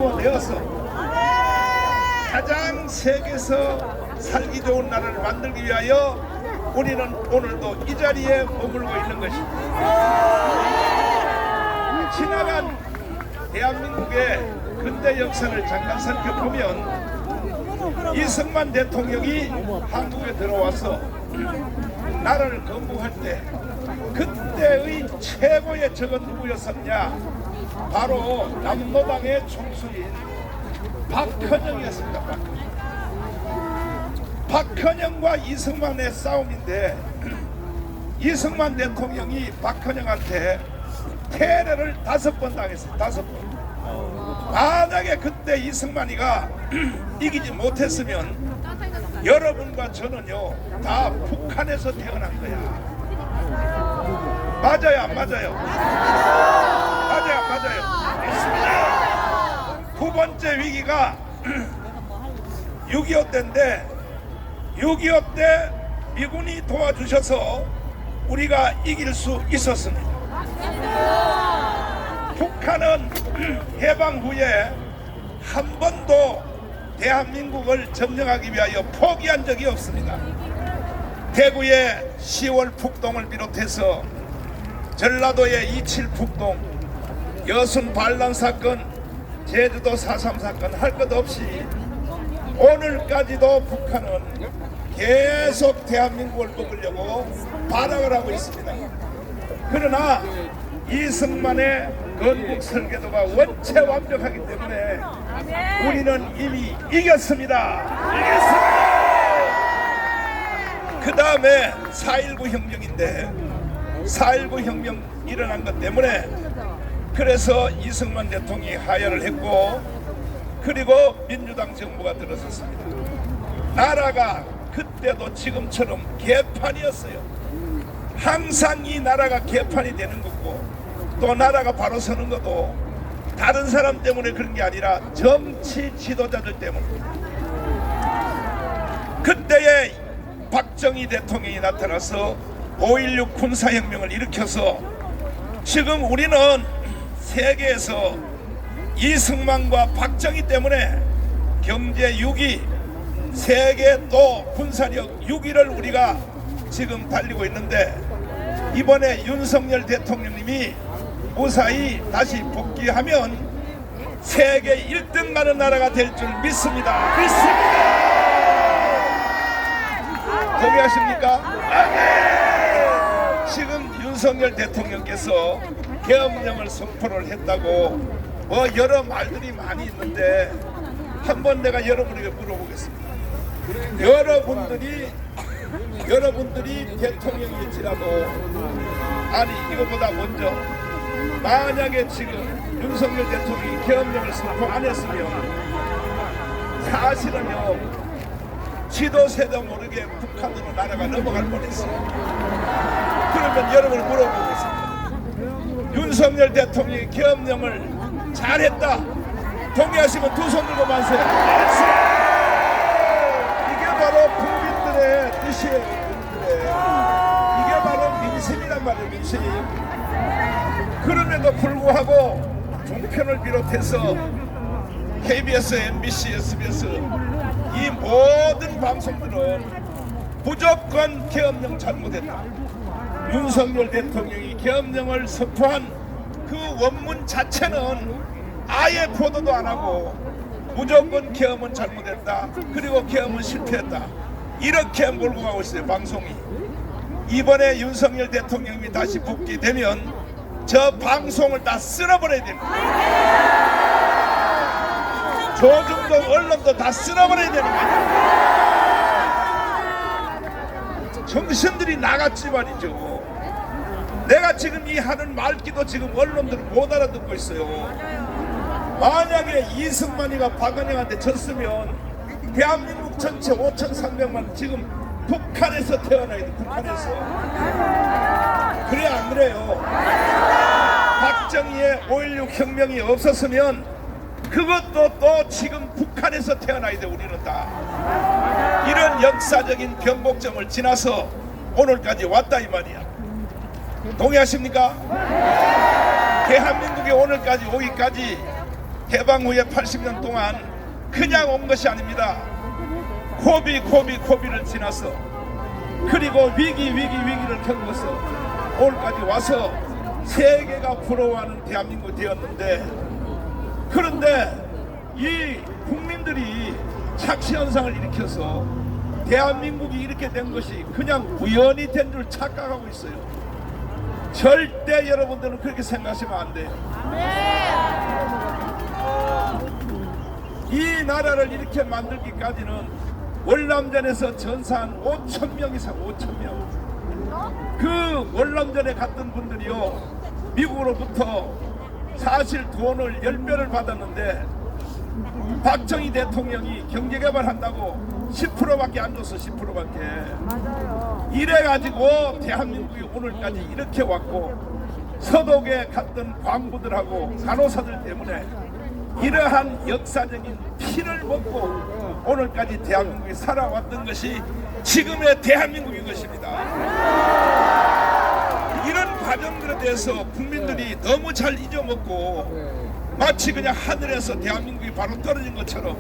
되어서 가장 세계에서 살기 좋은 나라를 만들기 위하여 우리는 오늘도 이 자리에 머물고 있는 것입니다. 지나간 대한민국의 근대 역사를 잠깐 살펴보면 이승만 대통령이 한국에 들어와서 나라를 건국할 때 그때의 최고의 적은 누구였었냐? 바로 남로당의 총수인 박헌영이었습니다. 박헌영과 이승만의 싸움인데 이승만 대통령이 박헌영한테 테러를 5번 당했어요. 5번. 만약에 그때 이승만이가 이기지 못했으면 여러분과 저는요 다 북한에서 태어난 거야. 맞아요, 안 맞아요? 맞아요. 맞습니다. 두 번째 위기가 6.25 때인데 6.25 때 미군이 도와주셔서 우리가 이길 수 있었습니다. 북한은 해방 후에 한 번도 대한민국을 점령하기 위하여 포기한 적이 없습니다. 대구의 10월 북동을 비롯해서 전라도의 27 북동, 여순 반란 사건, 제주도 4.3 사건 할 것 없이 오늘까지도 북한은 계속 대한민국을 먹으려고 발악을 하고 있습니다. 그러나 이승만의 건국 설계도가 원체 완벽하기 때문에 우리는 이미 이겼습니다. 그 다음에 4.19 혁명인데 4.19 혁명 일어난 것 때문에 그래서 이승만 대통령이 하야를 했고 그리고 민주당 정부가 들어섰습니다. 나라가 그때도 지금처럼 개판이었어요. 항상 이 나라가 개판이 되는 거고 또 나라가 바로 서는 것도 다른 사람 때문에 그런 게 아니라 정치 지도자들 때문입니다. 그때의 박정희 대통령이 나타나서 5.16 군사혁명을 일으켜서 지금 우리는 세계에서 이승만과 박정희 때문에 경제 6위, 세계 또 군사력 6위를 우리가 지금 달리고 있는데 이번에 윤석열 대통령님이 무사히 다시 복귀하면 세계 1등 가는 나라가 될 줄 믿습니다. 동의하십니까? 지금 윤석열 대통령께서 계엄령을 선포를 했다고 여러 말들이 많이 있는데 한번 내가 여러분에게 물어보겠습니다. 여러분들이 대통령일지라도 아니 이것보다 먼저 만약에 지금 윤석열 대통령이 계엄령을 선포 안 했으면 사실은요 지도세도 모르게 북한으로 나라가 넘어갈 뻔했어요. 그러면 여러분을 물어보겠습니다. 윤석열 대통령이 계엄령을 잘했다 동의하시면 두 손 들고 만세요. 이게 바로 국민들의 뜻이에요. 이게 바로 민심이란 말이에요. 민심. 그럼에도 불구하고 종편을 비롯해서 KBS, MBC, SBS 이 모든 방송들은 무조건 계엄령 잘못했다. 윤석열 대통령이 계엄령을 선포한 그 원문 자체는 아예 보도도 안 하고 무조건 계엄은 잘못했다. 그리고 계엄은 실패했다. 이렇게 몰고 가고 있어요. 방송이. 이번에 윤석열 대통령이 다시 복귀되면 저 방송을 다 쓸어버려야 됩니다. 조중동 언론도 다 쓸어버려야 되는 거예요. 정신들이 나갔지 말이죠. 내가 지금 이 하는 말기도 지금 언론들은 못 알아듣고 있어요. 만약에 이승만이가 박헌영한테 졌으면 대한민국 전체 5,300만 지금 북한에서 태어나야 돼. 북한에서. 그래 안 그래요? 박정희의 5.16 혁명이 없었으면 그것도 또 지금 북한에서 태어나야 돼. 우리는 다 이런 역사적인 변곡점을 지나서 오늘까지 왔다 이 말이야. 동의하십니까? 대한민국이 오늘까지 오기까지 해방 후에 80년 동안 그냥 온 것이 아닙니다. 고비를 지나서 그리고 위기를 겪어서 오늘까지 와서 세계가 부러워하는 대한민국이 되었는데, 그런데 이 국민들이 착시현상을 일으켜서 대한민국이 이렇게 된 것이 그냥 우연히 된 줄 착각하고 있어요. 절대 여러분들은 그렇게 생각하시면 안 돼요. 이 나라를 이렇게 만들기까지는 월남전에서 전사한 5,000명 이상, 5,000명. 그 월남전에 갔던 분들이요, 미국으로부터 사실 돈을 10배를 받았는데 박정희 대통령이 경제개발한다고 10%밖에 안 줬어. 10%밖에. 맞아요. 이래가지고 대한민국이 오늘까지 이렇게 왔고, 서독에 갔던 광부들하고 간호사들 때문에 이러한 역사적인 피를 먹고 오늘까지 대한민국이 살아왔던 것이 지금의 대한민국인 것입니다. 이런 과정들에 대해서 국민들이 너무 잘 잊어먹고 마치 그냥 하늘에서 대한민국이 바로 떨어진 것처럼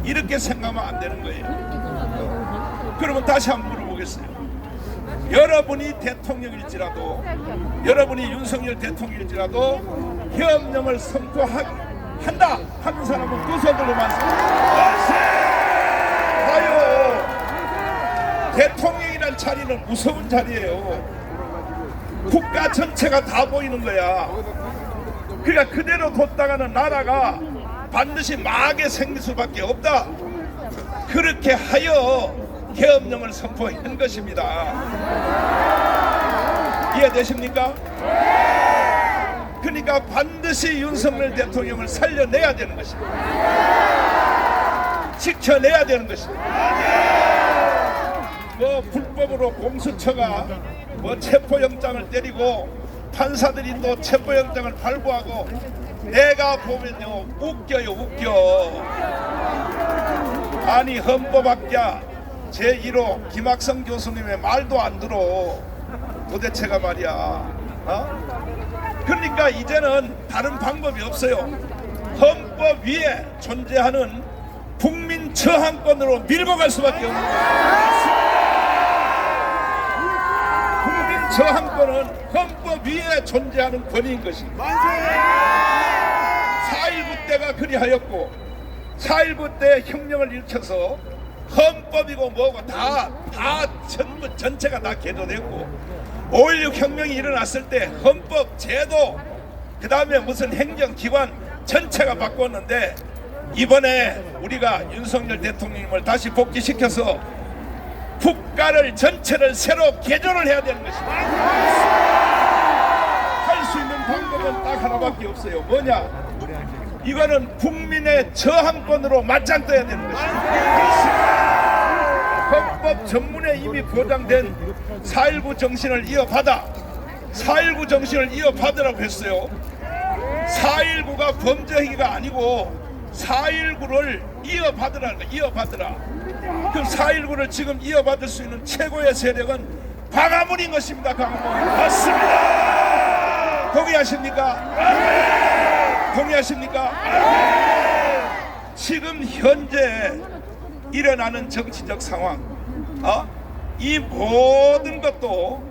이렇게 생각하면 안 되는 거예요. 그러면 다시 한번 물어보겠어요. 여러분이 대통령일지라도, 여러분이 윤석열 대통령일지라도 계엄령을 선포한다 하는 사람은 두 손들로 봐요. 대통령이란 자리는 무서운 자리예요. 국가 전체가 다 보이는 거야. 그러니까 그대로 뒀다가는 나라가 반드시 망하게 생길 수밖에 없다. 그렇게 하여 계엄령을 선포한 것입니다. 이해되십니까? 그러니까 반드시 윤석열 대통령을 살려내야 되는 것입니다. 지켜내야 되는 것입니다. 뭐 불법으로 공수처가 뭐 체포영장을 때리고 판사들이 또 체포영장을 발부하고, 내가 보면요 웃겨요, 웃겨. 아니 헌법학자 제1호 김학성 교수님의 말도 안 들어. 도대체가 말이야. 그러니까 이제는 다른 방법이 없어요. 헌법 위에 존재하는 국민 저항권으로 밀고 갈 수밖에 없는 거예요. 국민 저항권은 헌법 위에 존재하는 권위인 것입니다. 4.19 때가 그리하였고, 4.19 때 혁명을 일으켜서 헌법이고 뭐고 다 전부 전체가 다 개조됐고, 5.16 혁명이 일어났을 때 헌법, 제도, 그 다음에 무슨 행정기관 전체가 바꿨는데, 이번에 우리가 윤석열 대통령님을 다시 복귀시켜서 국가를 전체를 새로 개조를 해야 되는 것입니다. 할 수 있는 방법은 딱 하나밖에 없어요. 뭐냐? 이거는 국민의 저항권으로 맞짱 떠야 되는 것입니다. 헌법 전문에 이미 보장된 4.19 정신을 이어받아, 4.19 정신을 이어받으라고 했어요. 4.19가 범죄 행위가 아니고 4.19를 이어받으라는 거야. 이어받으라. 그럼 4.19를 지금 이어받을 수 있는 최고의 세력은 광화문인 것입니다. 광화문. 맞습니다. 동의하십니까? 동의하십니까? 지금 현재 일어나는 정치적 상황, 이 모든 것도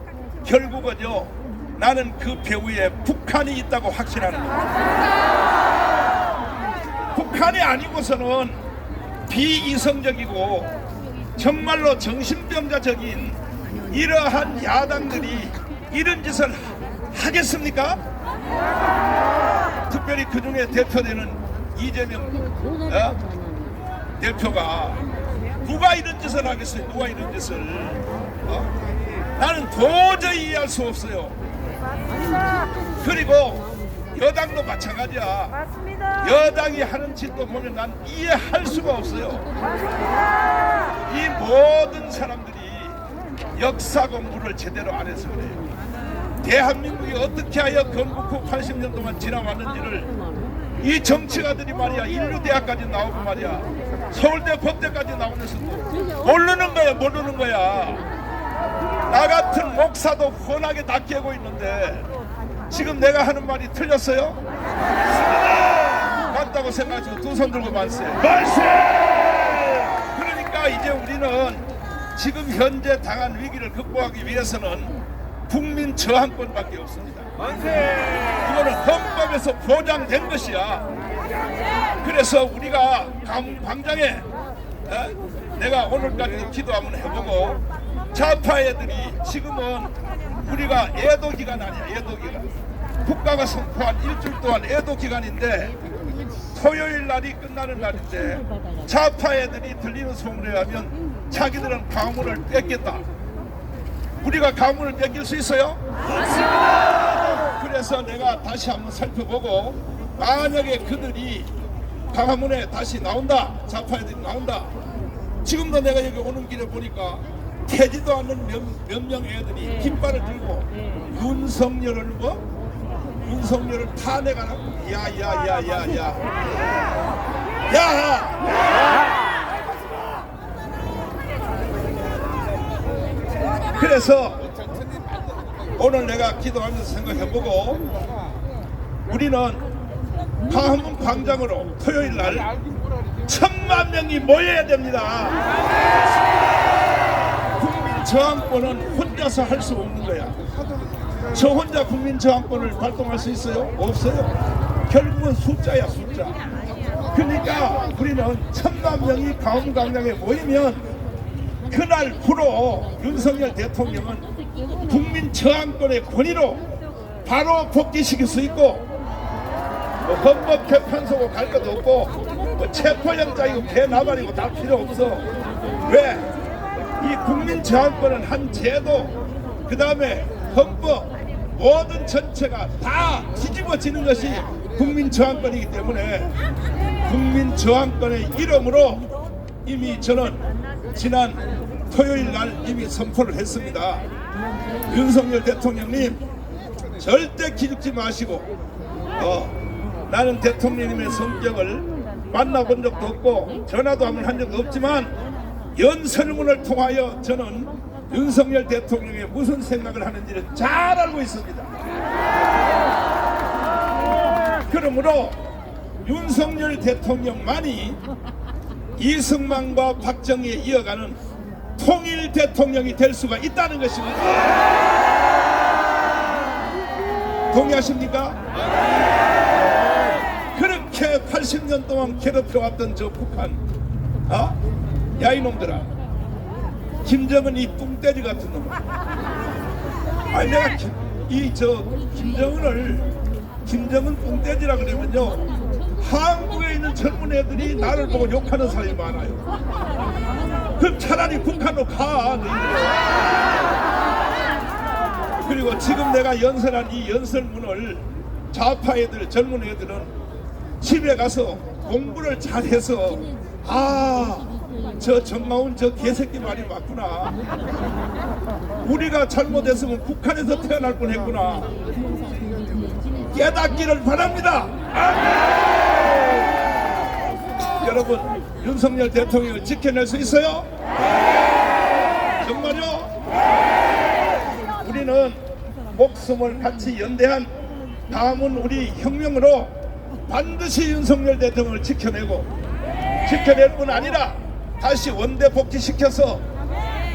결국은요, 나는 그 배후에 북한이 있다고 확신하는 거예요. 북한이 아니고서는 비이성적이고 정말로 정신병자적인 이러한 야당들이 이런 짓을 하겠습니까? 특별히 그 중에 대표되는 이재명 대표가 누가 이런 짓을 하겠어요? 누가 이런 짓을? 나는 도저히 이해할 수 없어요. 그리고 여당도 마찬가지야. 맞습니다. 여당이 하는 짓도 보면 난 이해할 수가 없어요. 맞습니다. 이 모든 사람들이 역사 공부를 제대로 안 해서 그래요. 대한민국이 어떻게 하여 건국 후 80년 동안 지나왔는지를 이 정치가들이 말이야, 인류대학까지 나오고 말이야, 서울대 법대까지 나오면서도 모르는 거야. 모르는 거야. 나 같은 목사도 훤하게 다 깨고 있는데 지금 내가 하는 말이 틀렸어요? 난 없다고 생각하시고 두 손 들고 만세. 그러니까 이제 우리는 지금 현재 당한 위기를 극복하기 위해서는 국민 저항권밖에 없습니다. 이거는 헌법에서 보장된 것이야. 그래서 우리가 광장에 내가 오늘까지도 기도 한번 해보고, 좌파 애들이 지금은 우리가 애도 기간 아니야. 애도 기간. 국가가 선포한 일주일 동안 애도 기간인데 토요일 날이 끝나는 날인데 좌파 애들이 들리는 소문에 의하면 자기들은 가문을 뺏겠다. 우리가 가문을 뺏길 수 있어요? 그래서 내가 다시 한번 살펴보고, 만약에 그들이 가문에 다시 나온다, 좌파 애들이 나온다. 지금도 내가 여기 오는 길에 보니까 태지도 않는 몇 명 애들이 깃발을 들고 윤석열을 윤석열을 탄핵하라고. 그래서 오늘 내가 기도하면서 생각해보고, 우리는 광화문 광장으로 토요일 날 1000만 명이 모여야 됩니다. 국민 저항권은 혼자서 할 수 없는 거야. 저 혼자 국민 저항권을 발동할 수 있어요? 없어요. 결국은 숫자야, 숫자. 그러니까 우리는 1000만 명이 광화문 광장에 모이면 그날부로 윤석열 대통령은 국민 저항권의 권위로 바로 복귀시킬 수 있고, 헌법 개판소고 갈 것도 없고, 체포영장이고 개나발이고 다 필요 없어. 왜? 이 국민 저항권은 한 제도, 그 다음에 헌법, 모든 전체가 다 뒤집어지는 것이 국민 저항권이기 때문에 국민 저항권의 이름으로 이미 저는 지난 토요일 날 이미 선포를 했습니다. 윤석열 대통령님, 절대 기죽지 마시고, 나는 대통령님의 성격을 만나본 적도 없고 전화도 한 적도 없지만 연설문을 통하여 저는 윤석열 대통령이 무슨 생각을 하는지를 잘 알고 있습니다. 그러므로 윤석열 대통령만이 이승만과 박정희에 이어가는 통일 대통령이 될 수가 있다는 것입니다. 동의하십니까? 그렇게 80년 동안 괴롭혀왔던 저 북한, 야 이놈들아, 김정은 이 뚱떼리 같은 놈. 아니 내가 김정은 뚱떼지라 그러면요, 한국에 있는 젊은 애들이 나를 보고 욕하는 사람이 많아요. 그럼 차라리 북한으로 가. 그리고 지금 내가 연설한 이 연설문을 좌파 애들, 젊은 애들은 집에 가서 공부를 잘해서, 저 정마운 저 개새끼 말이 맞구나, 우리가 잘못했으면 북한에서 태어날 뻔했구나, 깨닫기를 바랍니다. 여러분, 윤석열 대통령을 지켜낼 수 있어요? 정말요? 우리는 목숨을 같이 연대한 다음은 우리 혁명으로 반드시 윤석열 대통령을 지켜낼 뿐 아니라 다시 원대 복귀시켜서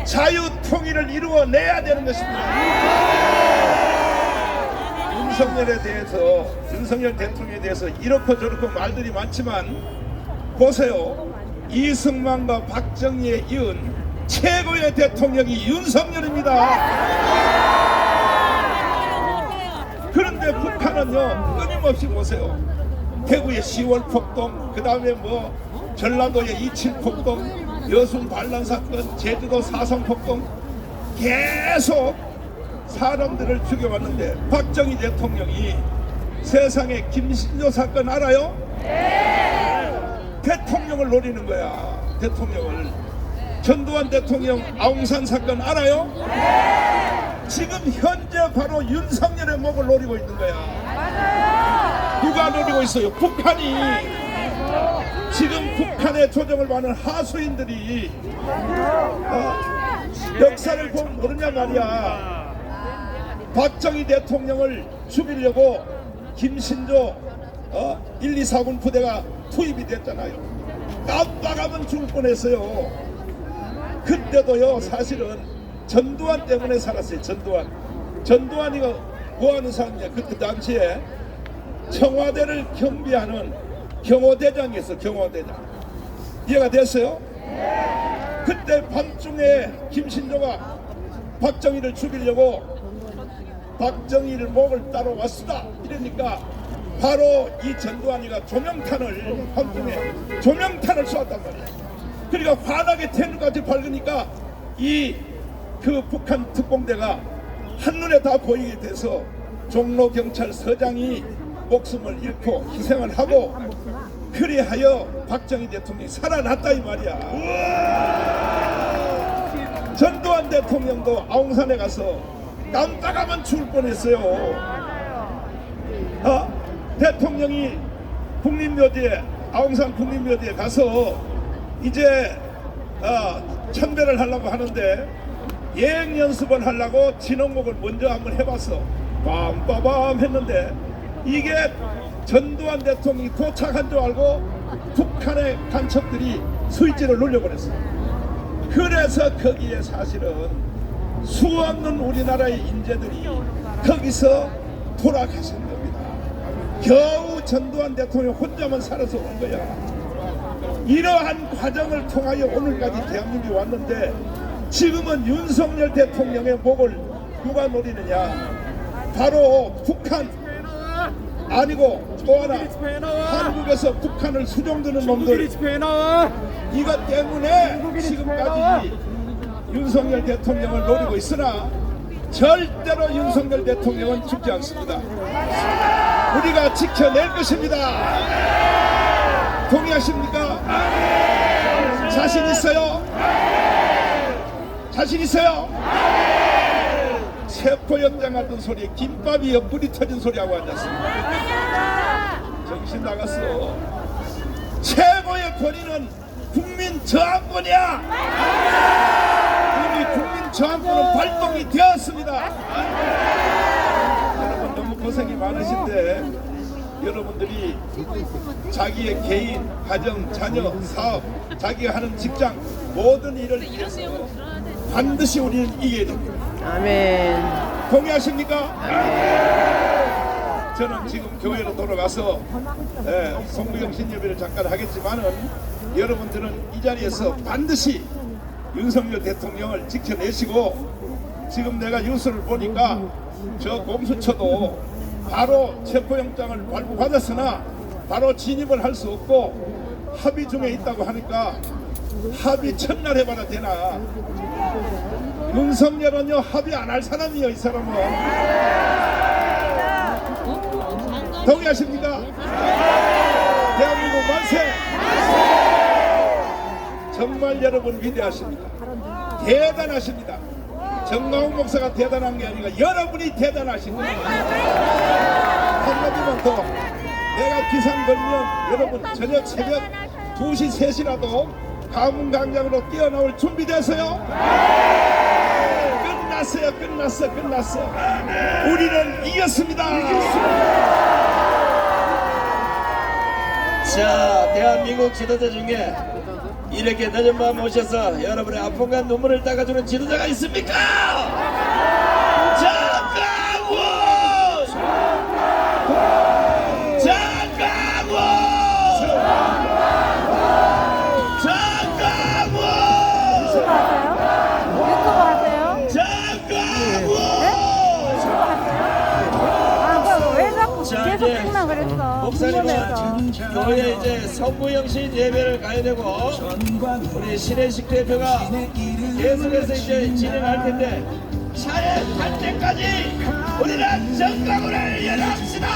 자유 통일을 이루어내야 되는 것입니다. 윤석열 대통령에 대해서 이렇고 저렇고 말들이 많지만 보세요. 이승만과 박정희에 이은 최고의 대통령이 윤석열입니다. 그런데 북한은요, 끊임없이 보세요. 대구의 10월 폭동, 그 다음에 전라도의 27 폭동, 여순 반란 사건, 제주도 4.3 폭동, 계속 사람들을 죽여왔는데 박정희 대통령이 세상에 김신조 사건 알아요? 대통령을 노리는 거야. 대통령을. 전두환 대통령 아웅산 사건 알아요? 지금 현재 바로 윤석열의 목을 노리고 있는 거야. 누가 노리고 있어요? 북한이. 지금 북한의 조정을 받는 하수인들이 역사를 보면 모르냐 말이야. 박정희 대통령을 죽이려고 김신조 1, 2, 4군 부대가 투입이 됐잖아요. 깜빡하면 죽을 뻔했어요. 그때도요 사실은 전두환 때문에 살았어요. 전두환이가 뭐하는 사람이냐. 그때 당시에 청와대를 경비하는 경호대장이었어. 경호대장. 이해가 됐어요? 그때 밤중에 김신조가 박정희를 죽이려고 박정희를 목을 따러 왔수다 이러니까 바로 이 전두환이가 조명탄을 밤중에 조명탄을 쏘았단 말이야. 그러니까 환하게 태는까지 밝으니까 이 그 북한 특공대가 한눈에 다 보이게 돼서 종로경찰서장이 목숨을 잃고 희생을 하고 그리하여 박정희 대통령이 살아났다 이 말이야. 전두환 대통령도 아웅산에 가서 깜빡하면 죽을 뻔했어요. 대통령이 국립묘지에 아웅산 국립묘지에 가서 이제 참배를 하려고 하는데 예행 연습을 하려고 진홍곡을 먼저 한번 해봤어. 빰빠밤 했는데 이게 전두환 대통령이 도착한 줄 알고 북한의 간첩들이 스위치를 눌려버렸어. 그래서 거기에 사실은 수없는 우리나라의 인재들이 거기서 돌아가신 겁니다. 겨우 전두환 대통령 혼자만 살아서 온 거야. 이러한 과정을 통하여 오늘까지 대한민국이 왔는데 지금은 윤석열 대통령의 목을 누가 노리느냐. 바로 북한 아니고 또 하나 한국에서 북한을 수종드는 놈들 이것 때문에 지금까지 윤석열 대통령을 노리고 있으나 절대로 윤석열 대통령은 죽지 않습니다. 우리가 지켜낼 것입니다. 동의하십니까? 자신 있어요? 자신 있어요? 체포영장 같은 소리에 김밥이 옆구리 터진 소리하고 앉았습니다. 정신 나갔어. 최고의 권위는 국민 저항권이야. 이미 국민 저항권은 발동이 되었습니다. 여러분 너무 고생이 많으신데 여러분들이 자기의 개인, 가정, 자녀, 사업, 자기가 하는 직장 모든 일을 위해서 반드시 우리는 이겨야 됩니다. 아멘. 동의하십니까? 아멘. 저는 지금 교회로 돌아가서 송구영신 예배를 잠깐 하겠지만은 여러분들은 이 자리에서 반드시 윤석열 대통령을 지켜내시고 지금 내가 뉴스를 보니까 저 공수처도 바로 체포영장을 발부받았으나 바로 진입을 할 수 없고 합의 중에 있다고 하니까 합의 첫날 해봐라 되나. 윤석열은요 합의 안 할 사람이에요. 이 사람은. 동의하십니까? 대한민국 만세. 정말 여러분 위대하십니다. 대단하십니다. 정광훈 목사가 대단한 게 아니라 여러분이 대단하십니다. 한마디만 더. 내가 기상 걸면 여러분 저녁 새벽 2시 3시라도 가문광장으로 뛰어나올 준비되세요? 끝났어. 우리는 이겼습니다. 자, 대한민국 지도자 중에 이렇게 늦은 밤 오셔서 여러분의 아픔과 눈물을 닦아주는 지도자가 있습니까? 장강훈! 목사님은 교회 이제 성부영신 예배를 가야 되고 우리 신혜식 대표가 계속해서 이제 진행할 텐데 차에 탈 때까지 우리는 정강훈을 연합시다.